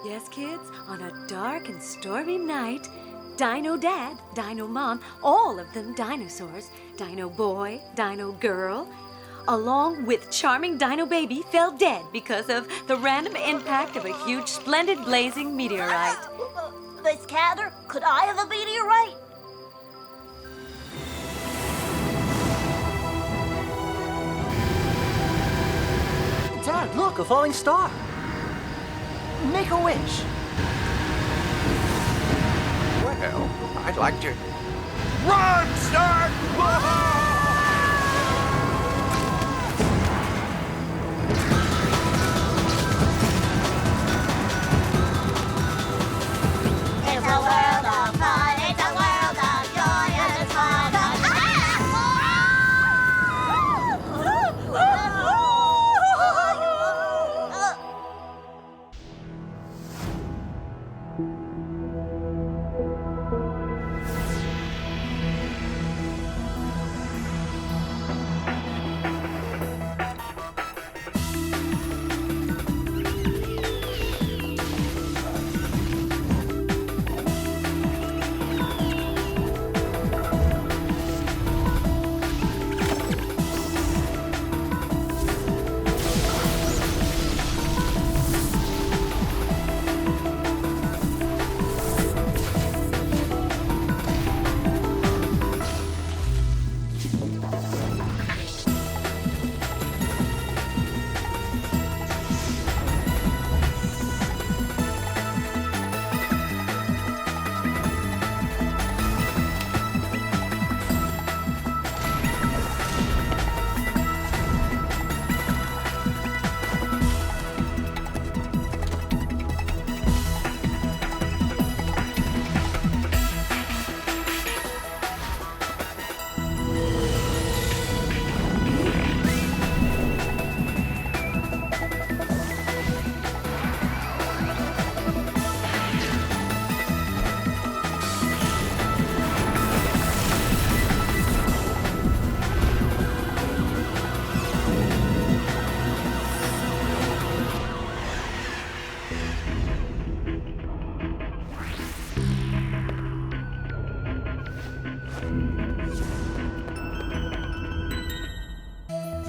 Yes, kids, on a dark and stormy night, Dino Dad, Dino Mom, all of them dinosaurs, Dino Boy, Dino Girl, along with charming Dino Baby, fell dead because of the random impact of a huge, splendid, blazing meteorite. Miss Cather, could I have a meteorite? Dad, look, a falling star. Make a wish. Well, I'd like to... Run, Stark! It's a world of fun, it's a world of joy, and it's fun.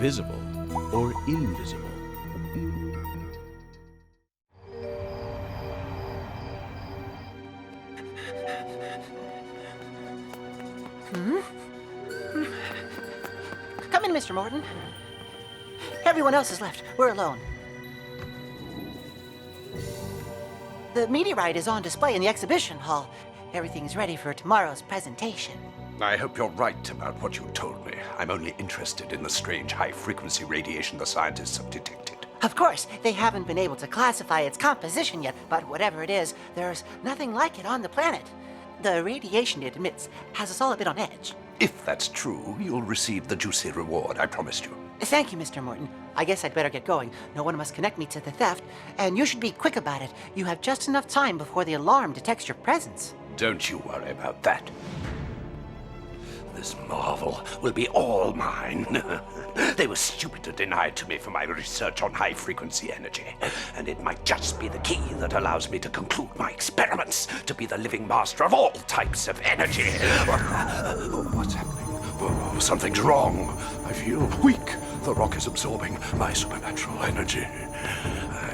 Visible or invisible? Come in, Mr. Morton. Everyone else is left. We're alone. The meteorite is on display in the exhibition hall. Everything's ready for tomorrow's presentation. I hope you're right about what you told me. I'm only interested in the strange high-frequency radiation the scientists have detected. Of course, they haven't been able to classify its composition yet, but whatever it is, there's nothing like it on the planet. The radiation it emits has us all a bit on edge. If that's true, you'll receive the juicy reward I promised you. Thank you, Mr. Morton. I guess I'd better get going. No one must connect me to the theft, and you should be quick about it. You have just enough time before the alarm detects your presence. Don't you worry about that. This marvel will be all mine. They were stupid to deny it to me for my research on high-frequency energy, and it might just be the key that allows me to conclude my experiments, to be the living master of all types of energy. What's happening? Oh, something's wrong. I feel weak. The rock is absorbing my supernatural energy.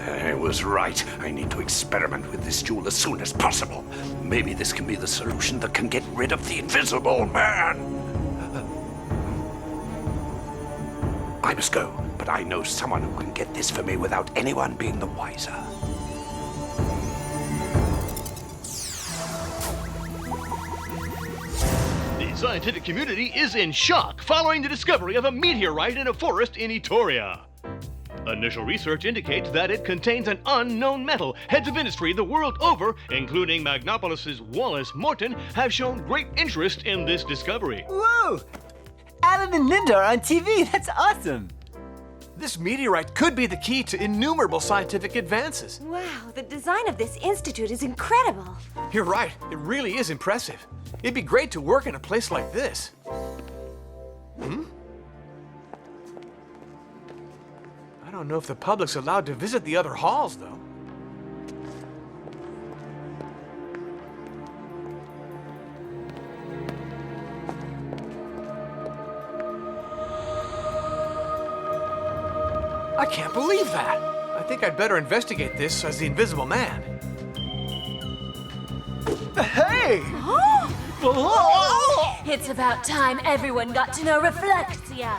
I was right. I need to experiment with this jewel as soon as possible. Maybe this can be the solution that can get rid of the Invisible Man. I must go, but I know someone who can get this for me without anyone being the wiser. The scientific community is in shock following the discovery of a meteorite in a forest in Etoria. Initial research indicates that it contains an unknown metal. Heads of industry the world over, including Magnopolis's Wallace Morton, have shown great interest in this discovery. Whoa! Alan and Linda are on TV. That's awesome. This meteorite could be the key to innumerable scientific advances. Wow, the design of this institute is incredible. You're right, it really is impressive. It'd be great to work in a place like this. I don't know if the public's allowed to visit the other halls, though. I can't believe that. I think I'd better investigate this as the Invisible Man. Hey! It's about time everyone got to know Reflexia.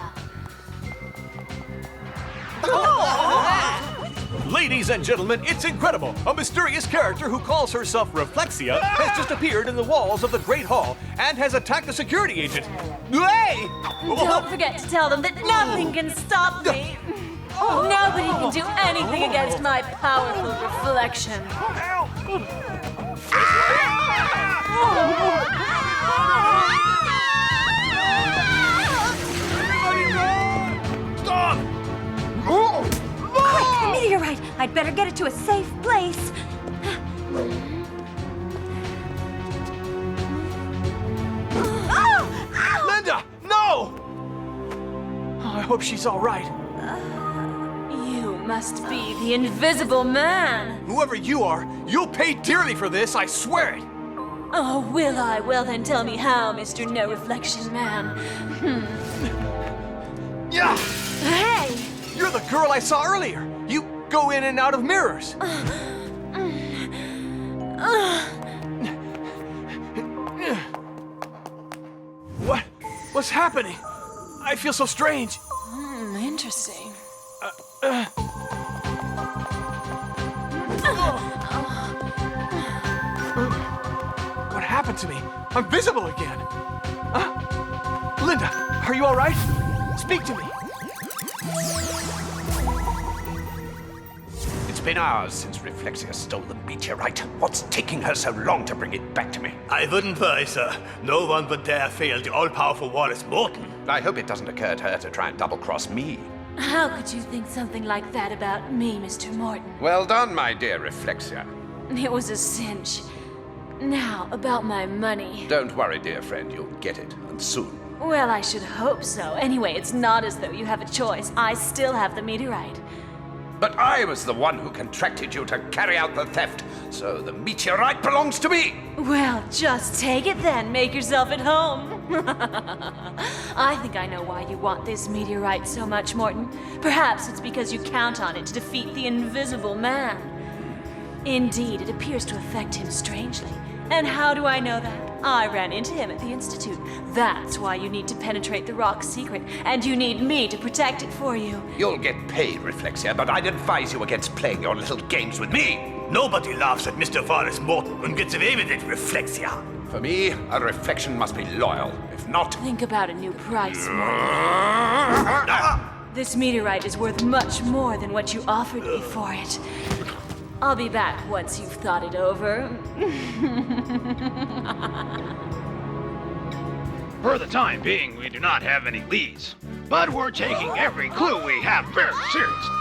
Ladies and gentlemen, it's incredible! A mysterious character who calls herself Reflexia has just appeared in the walls of the Great Hall and has attacked a security agent. Hey! Don't forget to tell them that nothing can stop me. Nobody can do anything against my powerful reflection. Stop! Quick, the meteorite! I'd better get it to a safe place. Linda! No! Oh, I hope she's all right. You must be the Invisible Man. Whoever you are, you'll pay dearly for this, I swear it! Oh, will I? Well, then tell me how, Mr. No Reflection Man. Yeah! Hey! You're the girl I saw earlier! You go in and out of mirrors! What's happening? I feel so strange. Interesting. What happened to me? I'm visible again. Linda, are you all right? Speak to me. It's been hours since Reflexia stole the meteorite. What's taking her so long to bring it back to me? I wouldn't worry, sir. No one would dare fail the all-powerful Wallace Morton. I hope it doesn't occur to her to try and double-cross me. How could you think something like that about me, Mr. Morton? Well done, my dear Reflexia. It was a cinch. Now, about my money. Don't worry, dear friend, you'll get it, and soon. Well, I should hope so. Anyway, it's not as though you have a choice. I still have the meteorite. But I was the one who contracted you to carry out the theft, so the meteorite belongs to me! Well, just take it then. Make yourself at home. I think I know why you want this meteorite so much, Morton. Perhaps it's because you count on it to defeat the Invisible Man. Indeed, it appears to affect him strangely. And how do I know that? I ran into him at the Institute. That's why you need to penetrate the rock's secret, and you need me to protect it for you. You'll get paid, Reflexia, but I'd advise you against playing your little games with me. Nobody laughs at Mr. Wallace Morton and gets away with it, Reflexia. For me, a reflection must be loyal. If not... Think about a new price, Morton. This meteorite is worth much more than what you offered me for it. I'll be back once you've thought it over. For the time being, we do not have any leads, but we're taking every clue we have very seriously.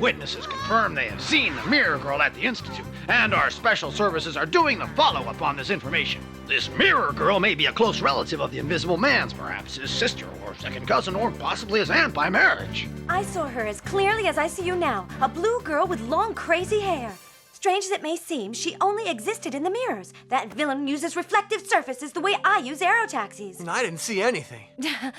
Witnesses confirm they have seen the Mirror Girl at the Institute, and our special services are doing the follow-up on this information. This Mirror Girl may be a close relative of the Invisible Man's, perhaps his sister or second cousin, or possibly his aunt by marriage. I saw her as clearly as I see you now. A blue girl with long, crazy hair. Strange as it may seem, she only existed in the mirrors. That villain uses reflective surfaces the way I use aerotaxis. I didn't see anything.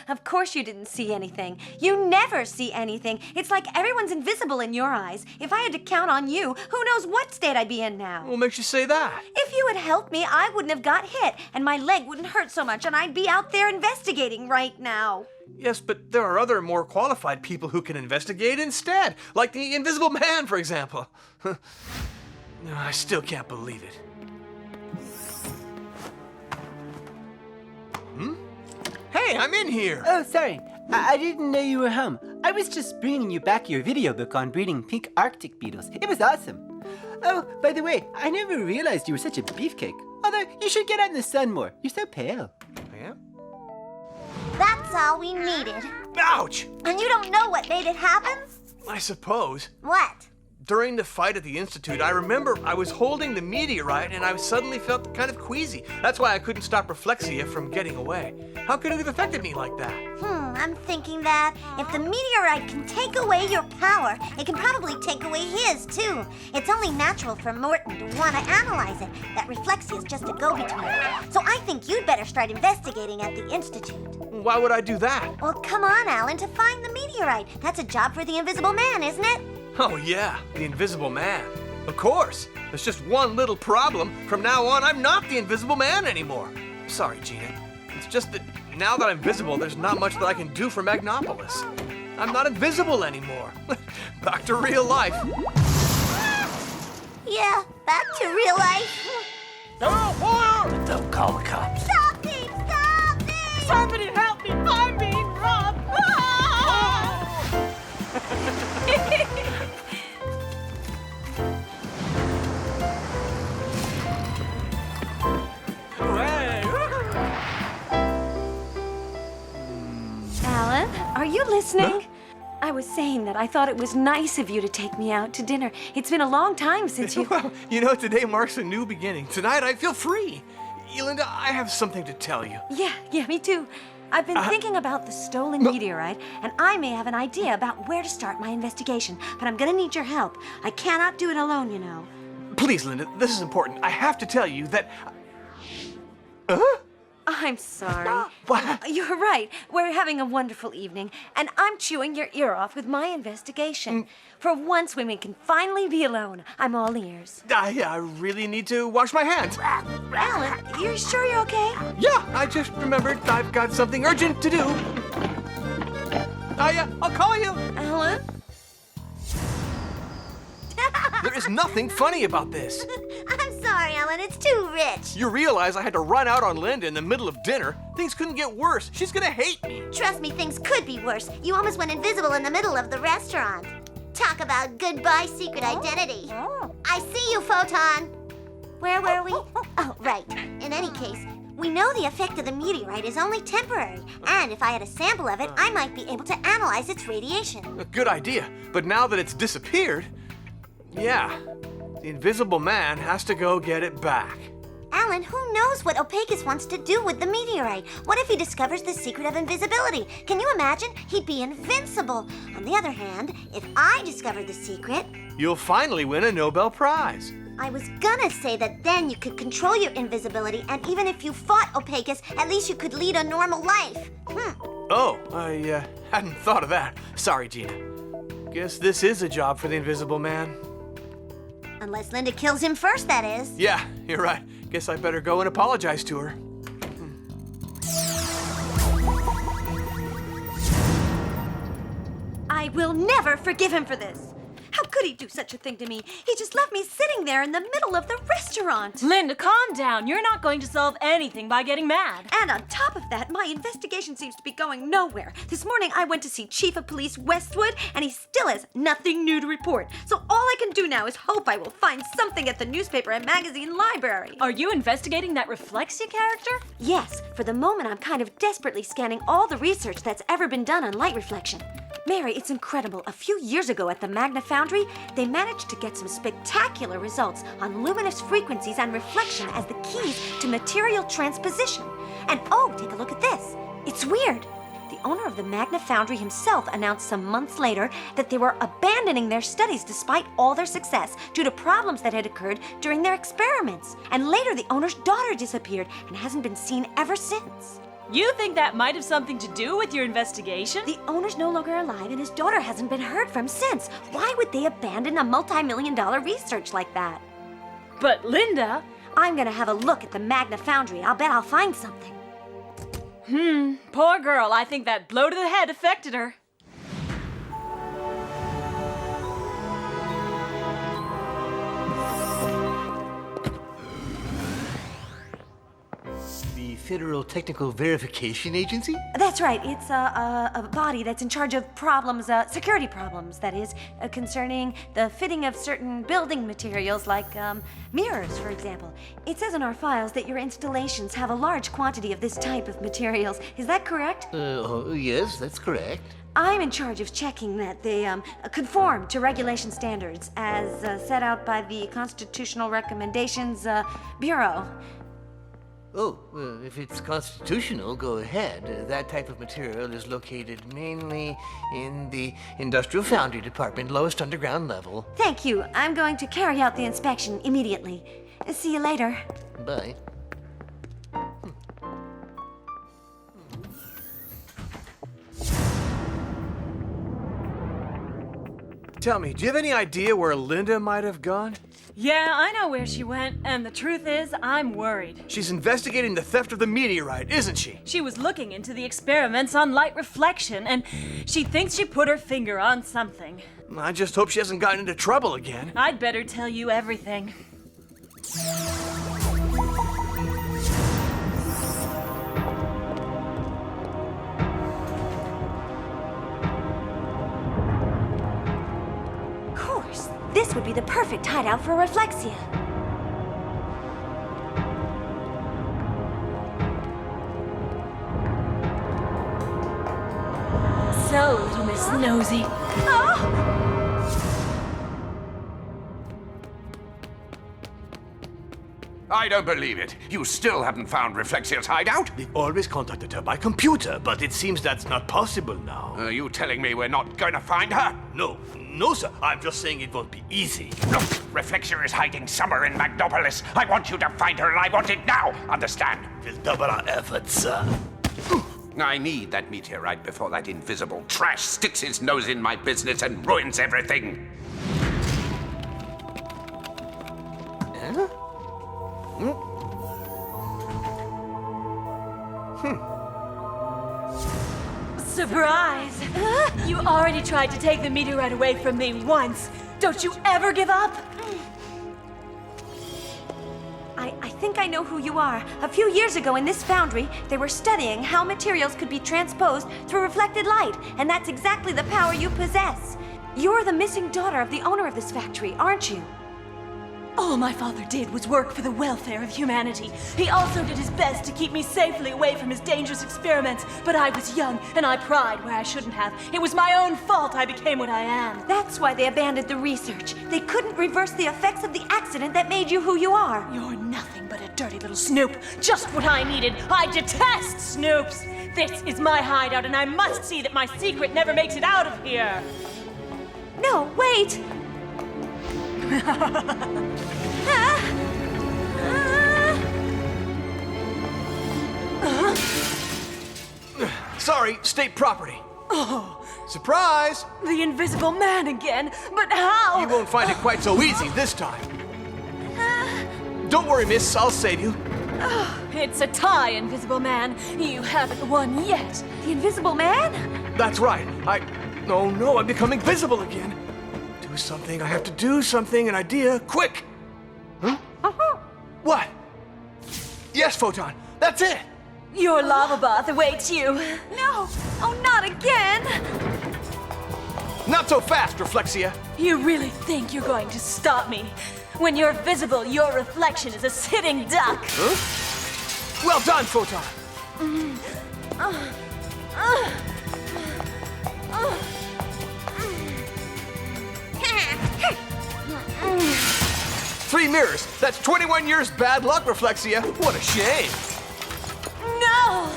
Of course you didn't see anything. You never see anything. It's like everyone's invisible in your eyes. If I had to count on you, who knows what state I'd be in now? What makes you say that? If you had helped me, I wouldn't have got hit, and my leg wouldn't hurt so much, and I'd be out there investigating right now. Yes, but there are other more qualified people who can investigate instead, like the Invisible Man, for example. I still can't believe it. Hey, I'm in here! Oh, sorry. I didn't know you were home. I was just bringing you back your video book on breeding pink Arctic beetles. It was awesome. Oh, by the way, I never realized you were such a beefcake. Although, you should get out in the sun more. You're so pale. I am? That's all we needed. Ouch! And you don't know what made it happen? I suppose. What? During the fight at the Institute, I remember I was holding the meteorite and I suddenly felt kind of queasy. That's why I couldn't stop Reflexia from getting away. How could it have affected me like that? I'm thinking that if the meteorite can take away your power, it can probably take away his, too. It's only natural for Morton to want to analyze it. That Reflexia is just a go-between. So I think you'd better start investigating at the Institute. Why would I do that? Well, come on, Alan, to find the meteorite. That's a job for the Invisible Man, isn't it? Oh, yeah, the Invisible Man. Of course. There's just one little problem. From now on, I'm not the Invisible Man anymore. Sorry, Gina. It's just that now that I'm visible, there's not much that I can do for Magnopolis. I'm not invisible anymore. Back to real life. Yeah, back to real life. Don't call the cops. Stop me! Stop me! Somebody help me! I'm being robbed! Alan, are you listening? I was saying that I thought it was nice of you to take me out to dinner. It's been a long time since you... Well, you know, today marks a new beginning. Tonight, I feel free. Linda, I have something to tell you. Yeah, me too. I've been thinking about the stolen meteorite, and I may have an idea about where to start my investigation, but I'm gonna need your help. I cannot do it alone, you know. Please, Linda, this is important. I have to tell you that... I'm sorry. What? You're right. We're having a wonderful evening, and I'm chewing your ear off with my investigation. For once, when we can finally be alone, I'm all ears. I really need to wash my hands. Alan, you're sure you're okay? Yeah, I just remembered I've got something urgent to do. I'll call you. Alan? There is nothing funny about this. I'm sorry, Alan. It's too rich. You realize I had to run out on Linda in the middle of dinner? Things couldn't get worse. She's gonna hate me. Trust me, things could be worse. You almost went invisible in the middle of the restaurant. Talk about goodbye secret identity. I see you, Photon. Where were we? Oh, right. In any case, we know the effect of the meteorite is only temporary, and if I had a sample of it, I might be able to analyze its radiation. A good idea. But now that it's disappeared, yeah, the Invisible Man has to go get it back. Alan, who knows what Opacus wants to do with the meteorite? What if he discovers the secret of invisibility? Can you imagine? He'd be invincible. On the other hand, if I discover the secret... You'll finally win a Nobel Prize. I was gonna say that then you could control your invisibility, and even if you fought Opacus, at least you could lead a normal life. Oh, I hadn't thought of that. Sorry, Gina. Guess this is a job for the Invisible Man. Unless Linda kills him first, that is. Yeah, you're right. Guess I better go and apologize to her. I will never forgive him for this. How could he do such a thing to me? He just left me sitting there in the middle of the restaurant. Linda, calm down. You're not going to solve anything by getting mad. And on top of that, my investigation seems to be going nowhere. This morning, I went to see Chief of Police Westwood, and he still has nothing new to report. So all I can do now is hope I will find something at the newspaper and magazine library. Are you investigating that Reflexia character? Yes, for the moment, I'm kind of desperately scanning all the research that's ever been done on light reflection. Mary, it's incredible. A few years ago at the Magna Foundry, they managed to get some spectacular results on luminous frequencies and reflection as the keys to material transposition. And oh, take a look at this. It's weird. The owner of the Magna Foundry himself announced some months later that they were abandoning their studies despite all their success due to problems that had occurred during their experiments. And later, the owner's daughter disappeared and hasn't been seen ever since. You think that might have something to do with your investigation? The owner's no longer alive and his daughter hasn't been heard from since. Why would they abandon a multi-million-dollar research like that? But Linda... I'm gonna have a look at the Magna Foundry. I'll bet I'll find something. Poor girl. I think that blow to the head affected her. Federal Technical Verification Agency? That's right. It's a body that's in charge of problems, security problems, that is, concerning the fitting of certain building materials like mirrors, for example. It says in our files that your installations have a large quantity of this type of materials. Is that correct? Yes, that's correct. I'm in charge of checking that they conform to regulation standards as set out by the Constitutional Recommendations Bureau. Oh, if it's constitutional, go ahead. That type of material is located mainly in the Industrial Foundry Department, lowest underground level. Thank you. I'm going to carry out the inspection immediately. See you later. Bye. Tell me, do you have any idea where Linda might have gone? Yeah, I know where she went, and the truth is, I'm worried. She's investigating the theft of the meteorite, isn't she? She was looking into the experiments on light reflection, and she thinks she put her finger on something. I just hope she hasn't gotten into trouble again. I'd better tell you everything. This would be the perfect hideout for Reflexia. So, little Miss Nosy. I don't believe it. You still haven't found Reflexia's hideout? We've always contacted her by computer, but it seems that's not possible now. Are you telling me we're not going to find her? No, sir. I'm just saying it won't be easy. Look, Reflexia is hiding somewhere in Magnopolis. I want you to find her, and I want it now. Understand? We'll double our efforts, sir. I need that meteorite before that invisible trash sticks his nose in my business and ruins everything. Huh? Surprise! You already tried to take the meteorite away from me once. Don't you ever give up? I think I know who you are. A few years ago in this foundry, they were studying how materials could be transposed through reflected light, and that's exactly the power you possess. You're the missing daughter of the owner of this factory, aren't you? All my father did was work for the welfare of humanity. He also did his best to keep me safely away from his dangerous experiments, but I was young and I pried where I shouldn't have. It was my own fault I became what I am. That's why they abandoned the research. They couldn't reverse the effects of the accident that made you who you are. You're nothing but a dirty little snoop. Just what I needed. I detest snoops. This is my hideout and I must see that my secret never makes it out of here. No, wait! Sorry, state property. Surprise! The invisible man again, but how? You won't find it quite so easy this time. Don't worry, miss, I'll save you. It's a tie, Invisible Man. You haven't won yet. The Invisible Man? That's right. Oh no, I'm becoming visible again. Do something, I have to do something, an idea, quick! Huh? What? Yes, Photon, that's it! Your lava bath awaits you. No! Oh, not again! Not so fast, Reflexia. You really think you're going to stop me? When you're visible, your reflection is a sitting duck. Huh? Well done, Photon. 3 mirrors. That's 21 years bad luck, Reflexia. What a shame. No!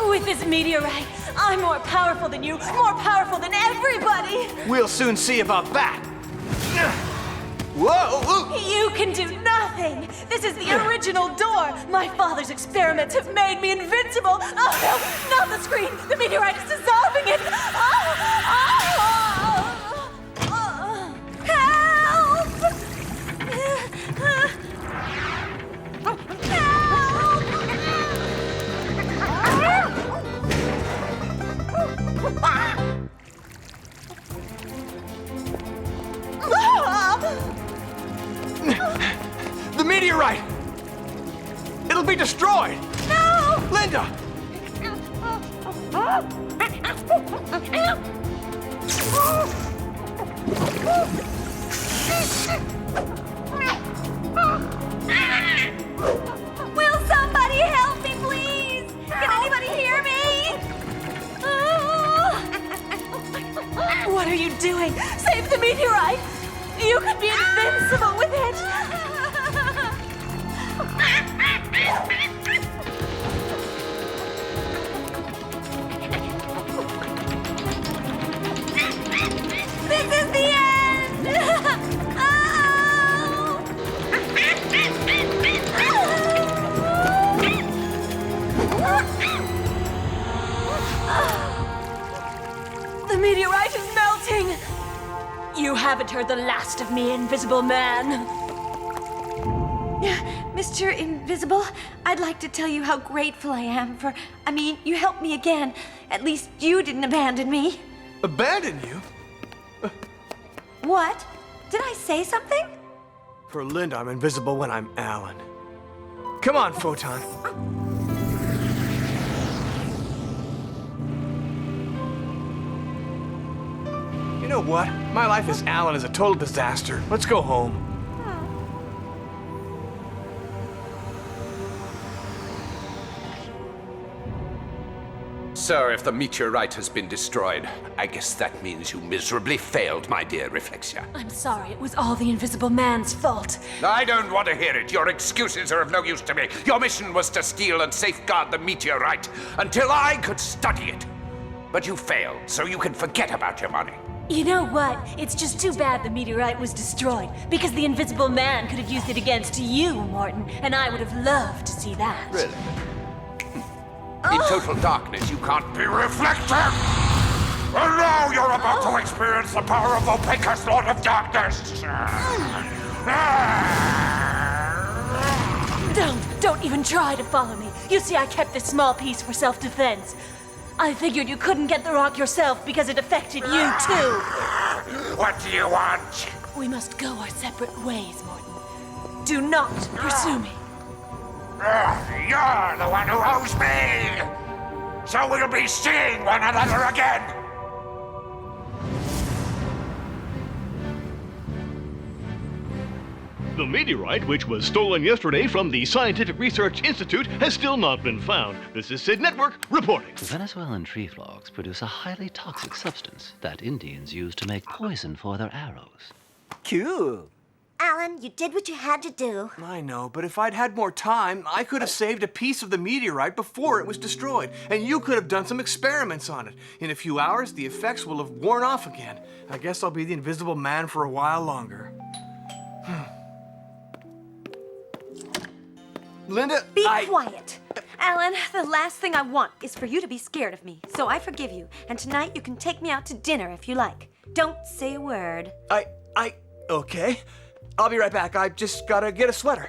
With this meteorite, I'm more powerful than you, more powerful than everybody! We'll soon see about that. Whoa! You can do nothing! This is the original door! My father's experiments have made me invincible! Oh no! Not the screen! The meteorite is dissolving it! The meteorite! It'll be destroyed! No! Linda! Will somebody help me, please? Can anybody hear me? What are you doing? Save the meteorite! You could be invincible with it! This is the end! The meteorite is melting! You haven't heard the last of me, Invisible Man. Mr. Invisible, I'd like to tell you how grateful I am for... you helped me again. At least you didn't abandon me. Abandon you? What? Did I say something? For Linda, I'm invisible when I'm Alan. Come on, Photon. You know what? My life as Alan is a total disaster. Let's go home. So, if the meteorite has been destroyed, I guess that means you miserably failed, my dear Reflexia. I'm sorry, it was all the Invisible Man's fault. I don't want to hear it. Your excuses are of no use to me. Your mission was to steal and safeguard the meteorite until I could study it. But you failed, so you can forget about your money. You know what? It's just too bad the meteorite was destroyed, because the Invisible Man could have used it against you, Morton, and I would have loved to see that. Really? In total darkness, you can't be reflected! And now you're about to experience the power of Opacus, Lord of Darkness! Don't even try to follow me. You see, I kept this small piece for self-defense. I figured you couldn't get the rock yourself because it affected you, too. What do you want? We must go our separate ways, Morton. Do not pursue me. You're the one who owes me! So we'll be seeing one another again! The meteorite, which was stolen yesterday from the Scientific Research Institute, has still not been found. This is Sid Network reporting. Venezuelan tree frogs produce a highly toxic substance that Indians use to make poison for their arrows. Cool. Alan, you did what you had to do. I know, but if I'd had more time, I could have saved a piece of the meteorite before it was destroyed, and you could have done some experiments on it. In a few hours, the effects will have worn off again. I guess I'll be the Invisible Man for a while longer. Linda, Be quiet. Alan, the last thing I want is for you to be scared of me. So I forgive you. And tonight you can take me out to dinner if you like. Don't say a word. Okay. I'll be right back. I just gotta get a sweater.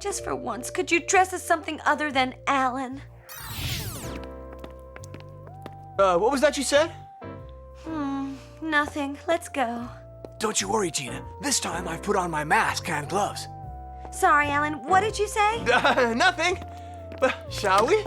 Just for once, could you dress as something other than Alan? What was that you said? Nothing. Let's go. Don't you worry, Gina. This time I've put on my mask and gloves. Sorry, Alan. What did you say? Nothing. Shall we?